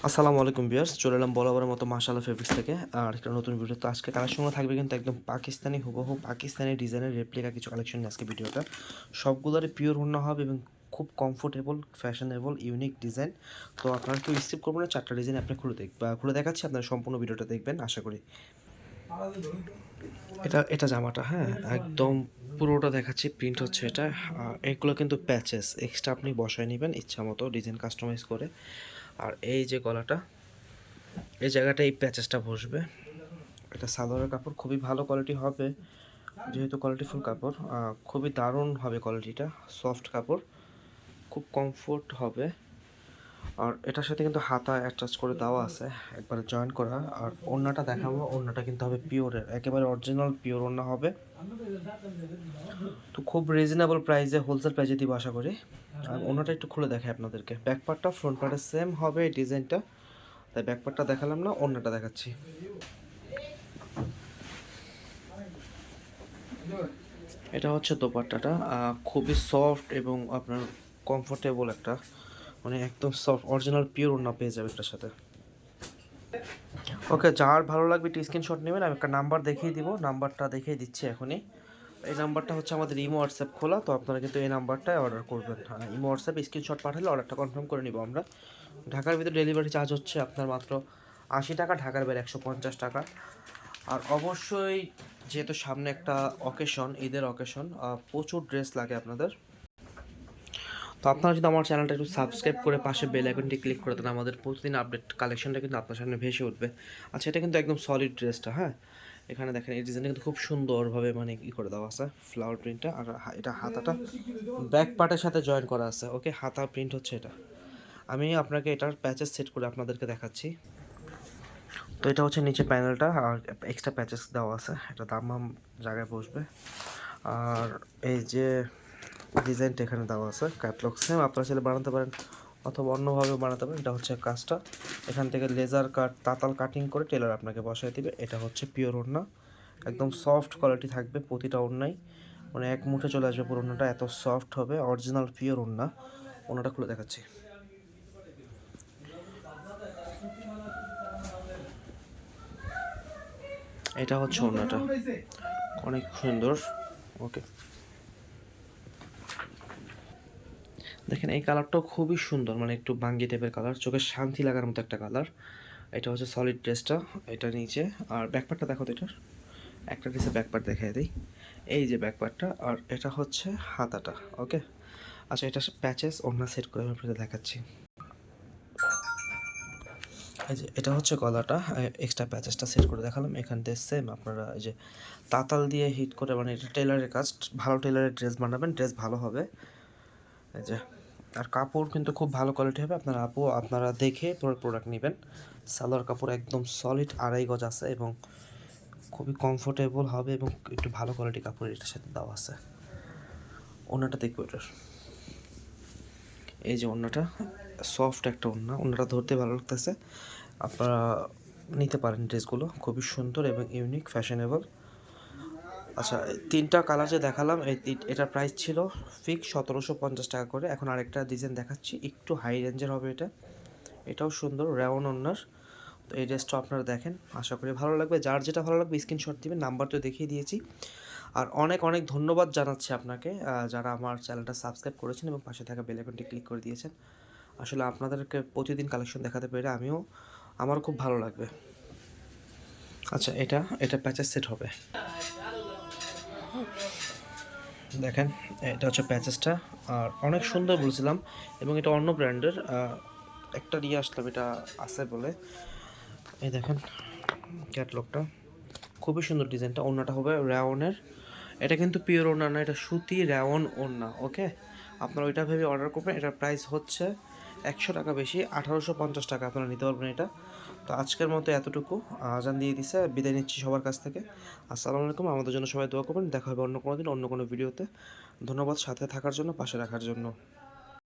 আসসালামু আলাইকুম ভিউয়ার্স, চলে এলাম বরাবরের মতো মাশাআল্লাহ ফেব্রিক্স থেকে আর একটা নতুন ভিডিও। তো আজকে কালেকশন থাকবে কিন্তু একদম পাকিস্তানি হুবহু পাকিস্তানি ডিজাইনের রেপ্লিকা কিছু কালেকশন নিয়ে আজকে ভিডিওটা। সবগুলোরই পিওর ওড়না হবে এবং খুব কমফোর্টেবল, ফ্যাশনেবল, ইউনিক ডিজাইন। তো আপনারা কেউ স্কিপ করবেন না, 4টা ডিজাইন আপনি খুলে দেখাচ্ছি, আপনারা সম্পূর্ণ ভিডিওটা দেখবেন আশা করি। এটা জামাটা, হ্যাঁ একদম পুরোটা দেখাচ্ছি। প্রিন্ট হচ্ছে এটা। এগুলো কিন্তু প্যাচেস এক্সট্রা আপনি বসায় নেবেন ইচ্ছা মতো ডিজাইন কাস্টমাইজ করে। আর এই যে গলাটা, এই জায়গাটা এই প্যাচেসটা বসবে। এটা সালোয়ারের কাপড় খুবই ভালো কোয়ালিটি হবে, যেহেতু কোয়ালিটিফুল কাপড়। খুবই দারুণ হবে কোয়ালিটিটা, সফট কাপড়, খুব কমফোর্ট হবে। আর এটার সাথে কিন্তু হাতা অ্যাটাচ করে দেওয়া আছে, একবারে জয়েন করা। আর ওড়নাটা দেখাবো, ওড়নাটা কিন্তু হবে পিওরের, একেবারে অরিজিনাল পিওর ওড়না হবে। তো খুব রিজনেবল প্রাইসে, হোলসেল প্রাইসে দিব আশা করি। আর ওড়নাটা একটু খুলে দেখাই আপনাদেরকে। ব্যাক পার্টটা ফ্রন্ট পার্টের সেম হবে এই ডিজাইনটা, তাই ব্যাক পার্টটা দেখালাম না, ওড়নাটা দেখাচ্ছি। এটা হচ্ছে দোপাট্টাটা, খুবই সফট এবং আপনার কমফোর্টেবল একটা, মানে একদম সফট অরিজিনাল পিওর ওড়না পেয়ে যাবে এটার সাথে। ওকে, যার ভালো লাগবে একটু স্ক্রিনশট নেবেন, আমি একটা নাম্বার দেখিয়ে দিব, নাম্বারটা দেখিয়ে দিচ্ছি এখনই। এই নাম্বারটা হচ্ছে আমাদের ইমো হোয়াটসঅ্যাপ খোলা, তো আপনারা কিন্তু এই নাম্বারটায় অর্ডার করবেন। ইমো হোয়াটসঅ্যাপ স্ক্রিনশট পাঠালে অর্ডারটা কনফার্ম করে নিব আমরা। ঢাকার ভিতরে ডেলিভারি চার্জ হচ্ছে আপনার মাত্র 80 টাকা, ঢাকার বাইরে 150 টাকা। আর অবশ্যই যেহেতু সামনে একটা অকেশন, ঈদের অকেশন, প্রচুর ড্রেস লাগে আপনাদের। তো আপনারা যদি আমার চ্যানেলটা একটু সাবস্ক্রাইব করে পাশে বেল আইকনটি ক্লিক করে দেন, আমাদের প্রতিদিন আপডেট কালেকশনটা কিন্তু আপনার সামনে ভেসে উঠবে। আচ্ছা, এটা কিন্তু একদম সলিড ড্রেসটা, হ্যাঁ এখানে দেখেন এই ডিজাইনটা কিন্তু খুব সুন্দরভাবে মানে ই করে দেওয়া আছে ফ্লাওয়ার প্রিন্টটা। আর এটা হাতাটা ব্যাক পার্টের সাথে জয়েন করা আছে। ওকে, হাতা প্রিন্ট হচ্ছে এটা। আমি আপনাকে এটার প্যাচেস সেট করে আপনাদেরকে দেখাচ্ছি। তো এটা হচ্ছে নিচে প্যানেলটা, আর এক্সট্রা প্যাচেস দেওয়া আছে, এটা দাম জায়গায় বসবে। আর এই যে ডিজাইনটা এখানে দেওয়া আছে, ক্যাটলগ সেম আপনারা চাইলে বানাতে পারেন অথবা অন্যভাবে বানাতে পারেন। এটা হচ্ছে কাজটা, এখান থেকে লেজার কাট তাতাল কাটিং করে টেলার আপনাকে বসায় দিবে। এটা হচ্ছে পিওর ওড়না, একদম সফট কোয়ালিটি থাকবে প্রতিটা ওড়নাই, মানে এক মুঠে চলে আসবে পুরো ওড়নাটা, এত সফট হবে, অরিজিনাল পিওর ওড়না। ওড়নাটা খুলে দেখাচ্ছি। এটা হচ্ছে ওড়নাটা, অনেক সুন্দর। ওকে, দেখেন এই কালারটাও খুবই সুন্দর, মানে একটু বাঙ্গি টাইপের কালার, চোখে শান্তি লাগার মতো একটা কালার। এটা হচ্ছে সলিড ড্রেসটা, এটা নিচে। আর ব্যাকপার্টটা দেখো তো, এটার একটা ড্রেসের ব্যাকপার্ট দেখাই দিই। এই যে ব্যাকপার্টটা, আর এটা হচ্ছে হাতাটা। ওকে, আচ্ছা এটা প্যাচেস ওড়না সেট করে আমি আপনাদের দেখাচ্ছি। এই যে এটা হচ্ছে গলাটা, এক্সট্রা প্যাচেসটা সেট করে দেখালাম। এখান থেকে সেম আপনারা এই যে তাতাল দিয়ে হিট করে, মানে এটা টেলারের কাজ, ভালো টেলারের ড্রেস বানাবেন, ড্রেস ভালো হবে। এই যে, আর কাপড় কিন্তু খুব ভালো কোয়ালিটি হবে। আপনারা দেখে পরে প্রোডাক্ট নেবেন। সালোয়ার কাপড় একদম সলিড 2.5 গজ আছে এবং খুবই কমফোর্টেবল হবে এবং একটু ভালো কোয়ালিটি কাপড় এটার সাথে দেওয়া আছে। ওড়নাটা দেখবো এটার, এই যে ওড়নাটা সফট একটা ওড়না, ওড়নাটা ধরতে ভালো লাগতেছে। আপনারা নিতে পারেন ড্রেসগুলো, খুবই সুন্দর এবং ইউনিক, ফ্যাশনেবল। আচ্ছা, 3টা কালার যে দেখালাম, এটার প্রাইস ছিল ফিক্স 1750 টাকা করে। এখন আরেকটা ডিজাইন দেখাচ্ছি, একটু হাই রেঞ্জের হবে এটা, এটাও সুন্দর, রেওন ওড়নার। তো এই ড্রেসটা আপনারা দেখেন, আশা করি ভালো লাগবে। যার যেটা ভালো লাগবে স্ক্রিনশট দিবেন, নাম্বার তো দেখিয়ে দিয়েছি। আর অনেক অনেক ধন্যবাদ জানাচ্ছি আপনাকে, যারা আমার চ্যানেলটা সাবস্ক্রাইব করেছেন এবং পাশে থাকা বেল আইকনটি ক্লিক করে দিয়েছেন। আসলে আপনাদেরকে প্রতিদিন কালেকশন দেখাতে পেরে আমারও খুব ভালো লাগবে। আচ্ছা, এটা প্যাচেস সেট হবে, দেখেন এটা হচ্ছে প্যাচেসটা। আর অনেক সুন্দর বলছিলাম, এবং এটা অন্য ব্র্যান্ডের, একটা নিয়ে আসলাম এটা আছে বলে। এই দেখেন ক্যাটলগটা, খুবই সুন্দর ডিজাইনটা। ওড়নাটা হবে রেওনের, এটা কিন্তু পিওর ওড়না না, এটা সুতি রেওন ওড়না। ওকে, আপনারা ওইটা ভেবে অর্ডার করবেন। এটার প্রাইস হচ্ছে 100 টাকা বেশি, 1850 টাকা আপনারা নিতে পারবেন এটা। তো আজকের মতো এতটুকু, আজান দিয়ে দিছে, বিদায় নিচ্ছি সবার কাছ থেকে। আসসালামু আলাইকুম, আমাদের জন্য সবাই দোয়া করবেন। দেখা হবে অন্য কোনো দিন অন্য কোনো ভিডিওতে। ধন্যবাদ সাথে থাকার জন্য, পাশে রাখার জন্য।